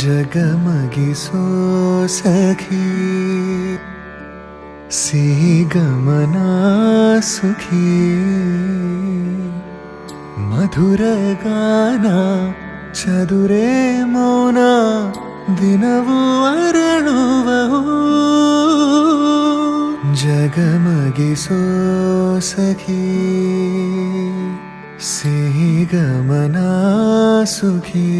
जगमगिसो सखी सीगमना सुखी मधुर गाना चदुरे मौन दिनवू अरಳುವವು जगमगिसो सखी सीगमना सुखी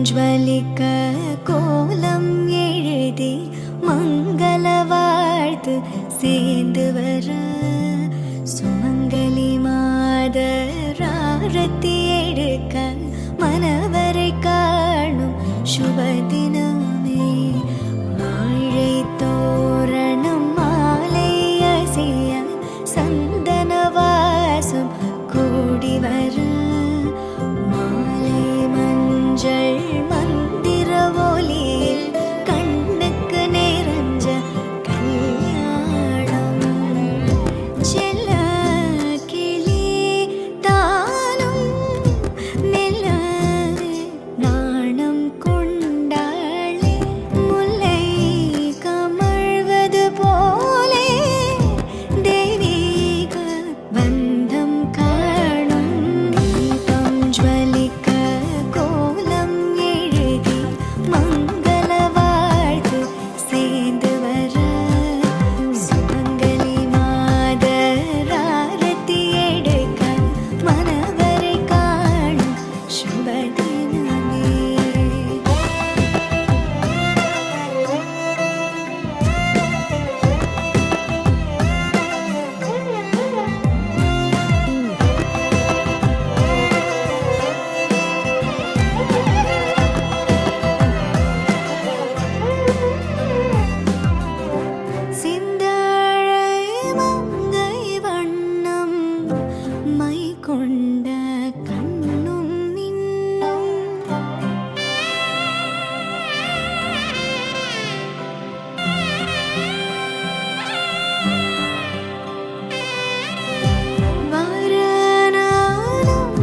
ஜ்வலிக்க கோலம் எழுதி மங்கள வாழ்த்து சேர்ந்து வர சுமங்கலி மாதர் ஆரத்தி எடுக்க மனவரை காணும் சுப தினமே. வாழை தோரணம் மாலை அசைய சந்தன வாசம் கூடி வர மாலை மஞ்சள் மந்திர ஒலியில் கண்ணுக்கு நிறைஞ்ச கல்யாணம். செல்ல கிளி தானும் மெல்ல நாணம் கொண்டாளே முல்லை கமழ்வது போலே தெய்வீக பந்தம் காணும். தீபம் ஜ்வலிக்க கோலம் எழுதி மங்கள வாழ்த்து சேர்ந்து வர சுமங்கலி மாதர் ஆரத்தி எடுக்க மனவரை காணும் சுப தினமே. சிந்தாழை மங்கை வண்ணம் மை கொண்ட கண்ணும் மின்னும் வாரணானம்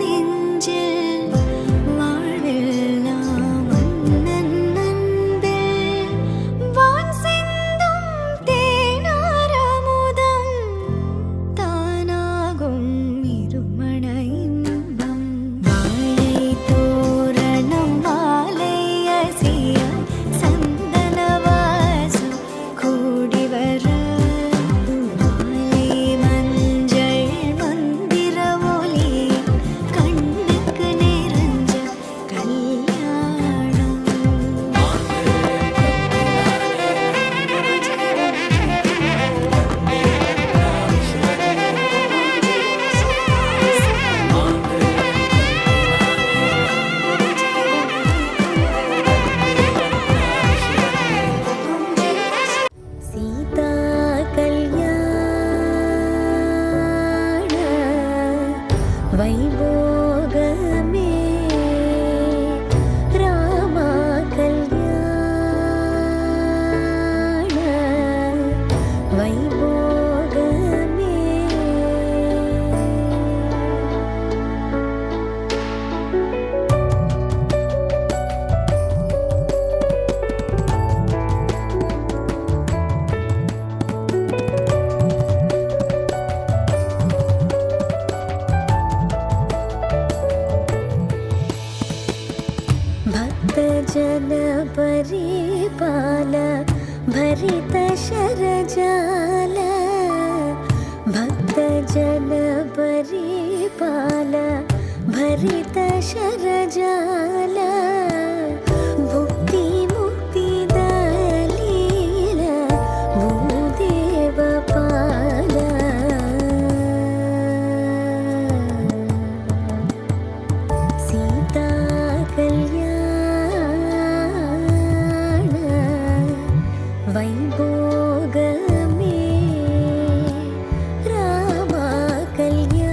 நெஞ்சில் வாழ்வெல்லாம் மன்னன் அன்பில் வான் சிந்தும் தேனாரமுதம் தானாகும் இருமண இன்பம். வாழை தோரணம் மாலை அசைய சந்தன வாசம் கூடி வர மாலை மஞ்சள் மந்திர ஒலியில் கண்ணுக்கு நிறைஞ்ச கல்யாணம். சீதா கல்யாண வைபோகமே ராமா கல்யாண வைபோகமே. भक्तजन परिपाल भरित शरजाल. भक्तजन परिपाल भरित शरजाल. भुक्ति मुक्ति दलील भूदेव पाल. सीता कल्याण வைபோகமே ராமா கல்யாண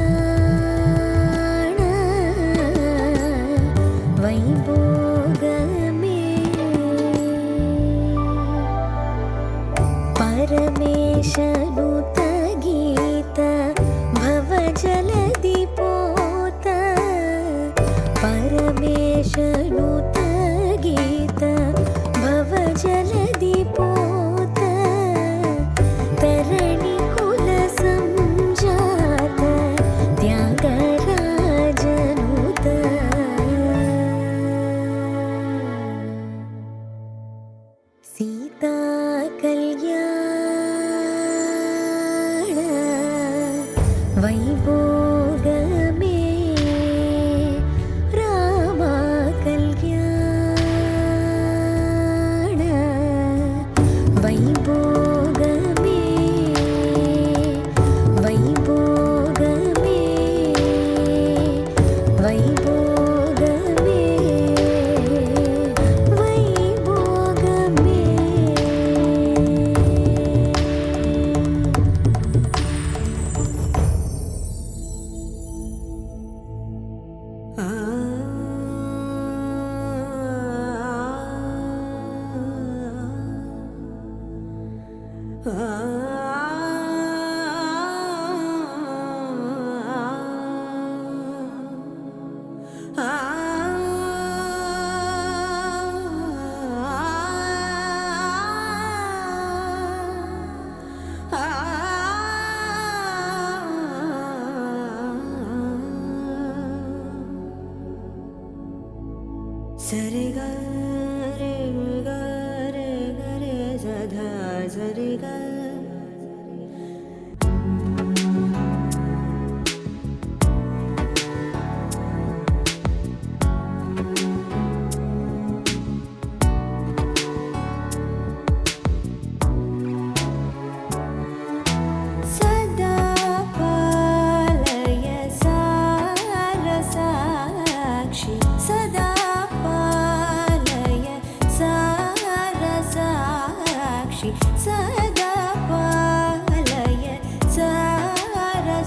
வைபோகமே. பரமேశனுத கீத भवजलधि पोत. परमेशनुत गीत भवजलधि पोत. तरणि कुल संजात त्यागराजनुत. सीता कल्याण सरे ग रे ग रे ग रे ध ध सरे ग सदा पालय सारसाक्षी सदा सदा पालय सारसाक्षी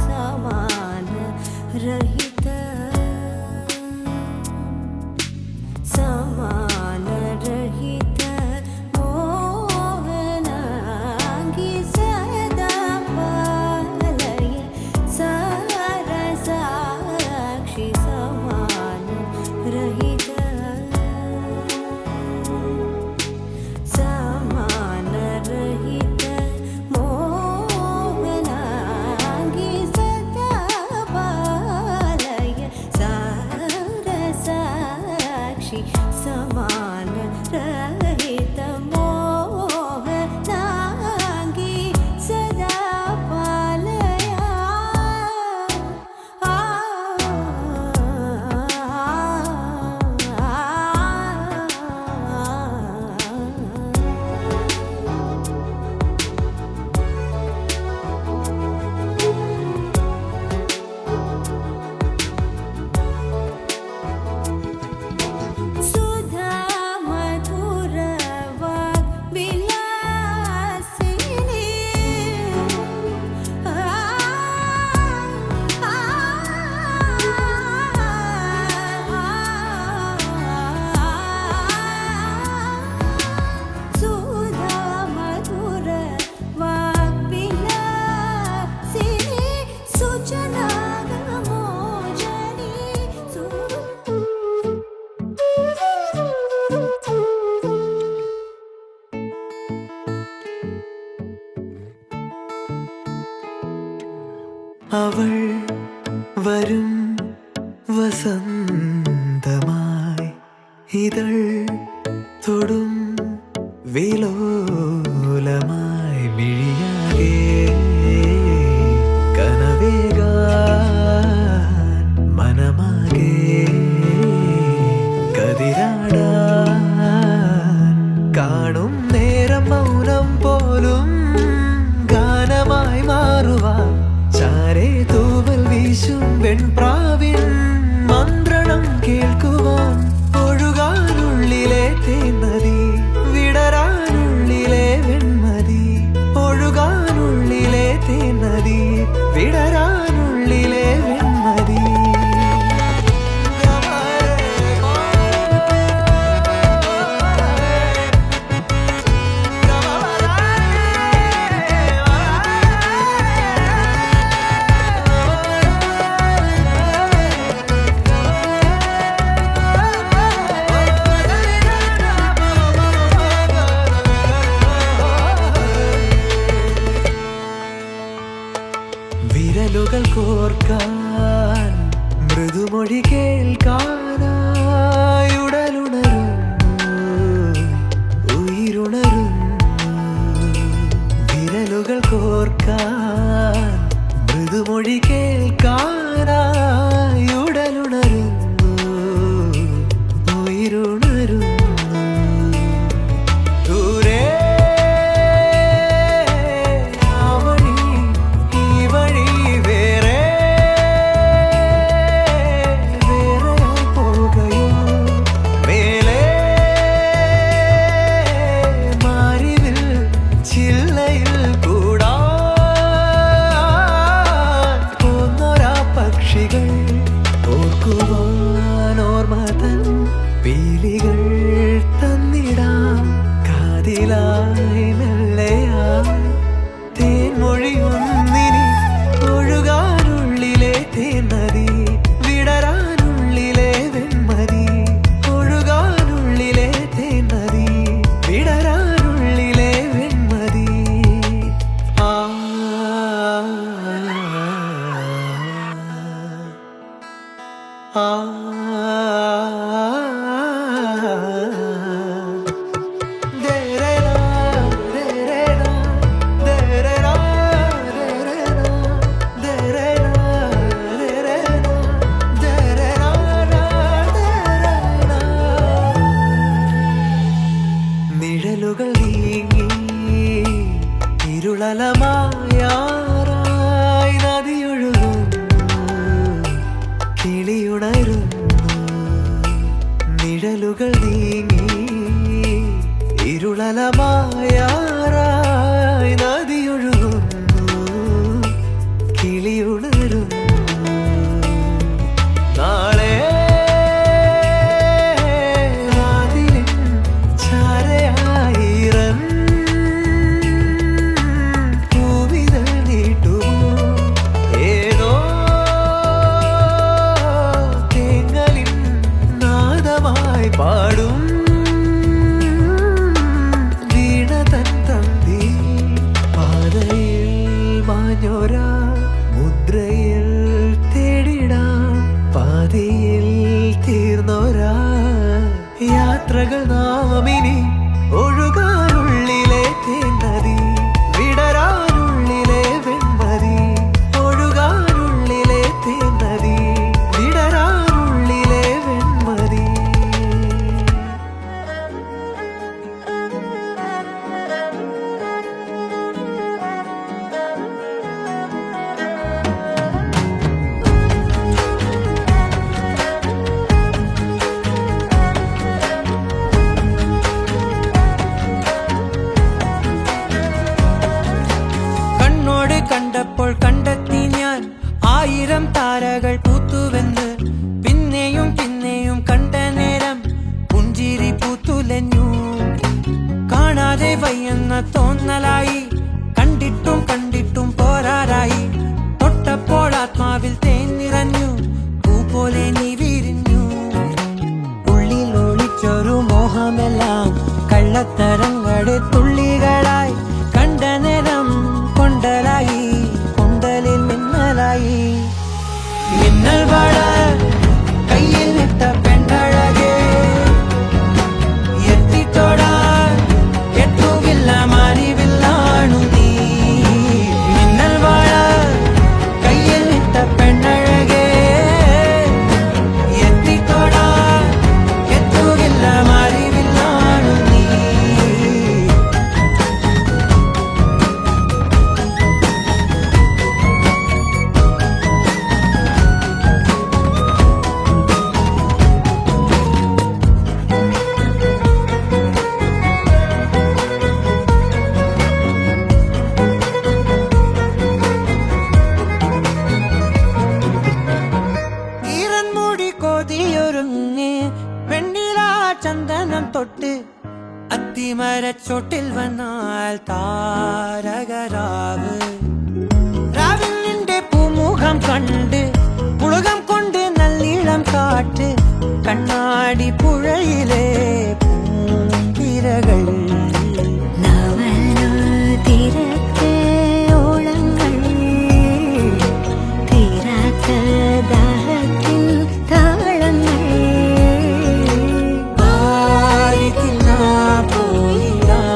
समान रहित मोहनांगी सदा पालय सारसाक्षी समान रहित समान रहित मोहनांगी सदा पालया അവൾ വരും വസന്തമായി ഇതൾ തൊടും വിലോലമായി മിഴിയാകെ കനവേകാൻ മനമാകെ കതിരാടാൻ കാണും നേരം മൗനം പോലും ഗാനമായി മാറുവാൻ ചാരേ തൂവൽ വീശും വെൺപ്രാവിൻ മന്ത്രണം കേൾക്കുവാൻ ഒഴുകാനുള്ളിലെ തേന്നതി വിടരാനുള്ളിലെ വെൺമതി ഒഴുകാനുള്ളിലെ ഇരുളുകൾ നീങ്ങി ഇരുളലമായാറായി നദിയൊഴുകുന്നു കിളിയുണരുന്നു നാളെ വാതിലിൻ ചാരയായിരം പൂവിതൾ നീട്ടുമോ ഏതോ തേങ്ങലിൻ നാദമായി പാടും വീണ തൻ തന്തി പാതയിൽ മാഞ്ഞോരാ മുദ്രയിൽ തേടിടാം പാതയിൽ തീർന്നോരാ യാത്രകൾ നാമിനി ഒഴുകാനുള്ളിലെ തേന്നതി വിടരാനുള്ളിലെ വെൺമതി ഒഴുകാനുള്ളിലെ തേന്നതി വിടരാനുള്ളിലെ വെൺമതി കണ്ണോട് കണ്ടപ്പോൾ കണ്ടെത്തി ഞാൻ 1000 താരകൾ പൂത്തുവെന്ന് പിന്നെയും പിന്നെയും കണ്ട നേരം പുഞ്ചിരി പൂത്തുലഞ്ഞു കാണാതെ വയ്യെന്ന തോന്നലായി കണ്ടിട്ടും കണ്ടിട്ടും പോരാറായി തൊട്ടപ്പോൾ ആത്മാവിൽ തേൻ നിറഞ്ഞു പൂ പോലെ നീ വിരിഞ്ഞു ഉള്ളിൽ ഒളിച്ചൊരു മോഹമെല്ലാം കള്ളത്തരങ്ങളുടെ തുള്ളികളായി കണ്ട നേരം കൊണ്ടലായി കൊണ്ടലിൽ മിന്നലായി മിന്നൽ വള കയ്യിൽ ഇട്ട പെണ്ണഴകേ എത്തിത്തോടാൻ എത്തുകില്ല മാറിവില്ലാണു നീ മിന്നൽ വള കയ്യിൽ ഇട്ട പെണ്ണഴകേ എത്തിത്തോടാൻ എത്തുകില്ല മാറിവില്ലാണു നീ ഈറൻമുടി കൊതിയൊരുങ്ങി വെണ്ണിലാ ചന്ദനം തൊട്ട് അത്തിമരച്ചോട്ടിൽ വന്നാൽ താരകരാവ് രാവിൽ നിന്റെ പൂമുഖം കണ്ട് പുളകം കൊണ്ട് നല്ലീളം കാറ്റ് കണ്ണാടി പുഴയിലെ പൂങ്കിരകൾ നവലോതിരക്ക് ഓളങ്ങൾ തീരാത്ത ദാഹത്തിൻ താളങ്ങൾ ആയിരിക്കുന്ന പോയിടാം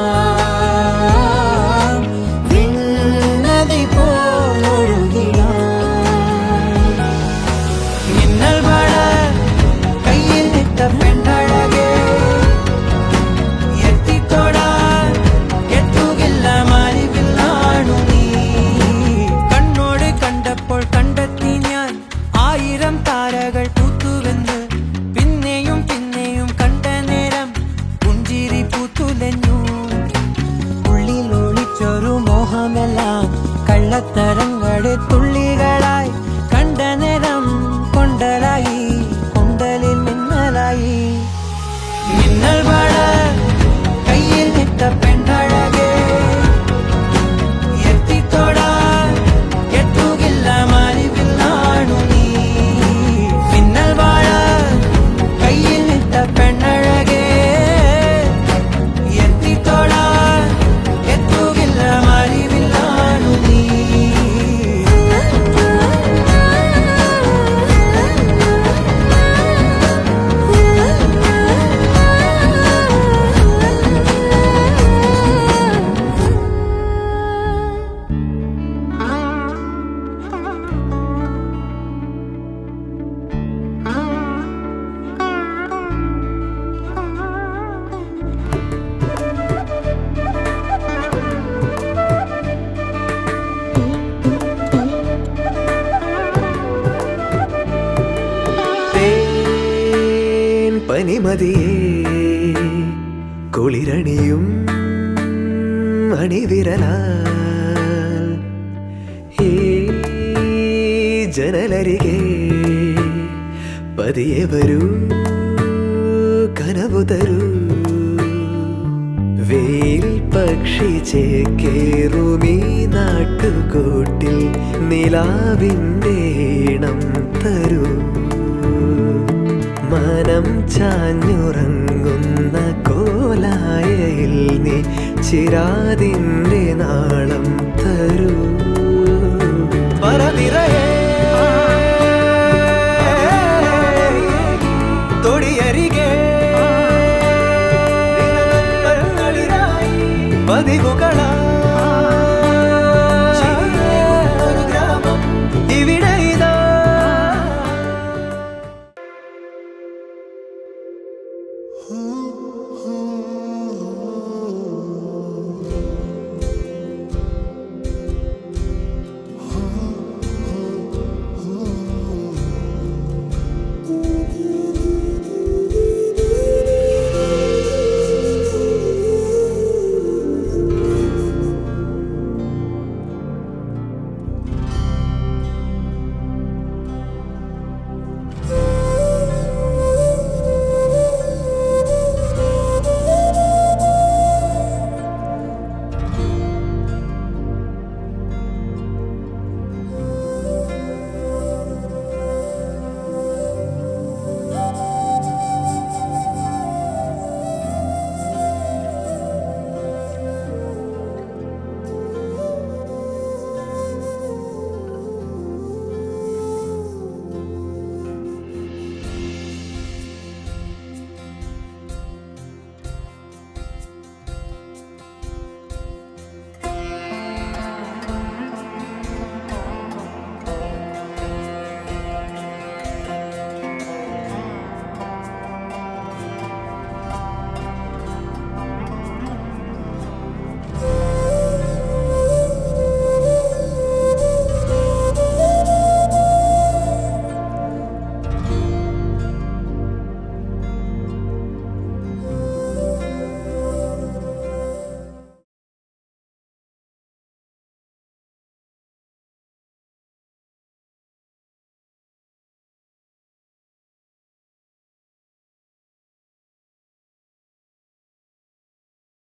വിണ്ണതി പോലൊഴുകിടാം മിന്നൽ വള കയ്യിൽ ഇട്ട പെണ്ണഴകേ കനിമതിയേ കുളിരണിയും അണിവിരലാൽ ഈ ജനലരികെ പതിയെ വരൂ കനവു തരൂ വെയിൽ പക്ഷി ചേക്കേറുമീ നാട്ടുകൂട്ടിൽ നിലാവിൻ്റെ ഈണം തരൂ മനം ചാഞ്ഞുറങ്ങുന്ന കോലായയിൽ നീ ചിരാതിൻ്റെ നാളം തരൂ പറനിറയേ തൊടിയരികെ പതിവുകളാ ഒരു ഗ്രാമം ഇവിടെ ഇതാ Ooh.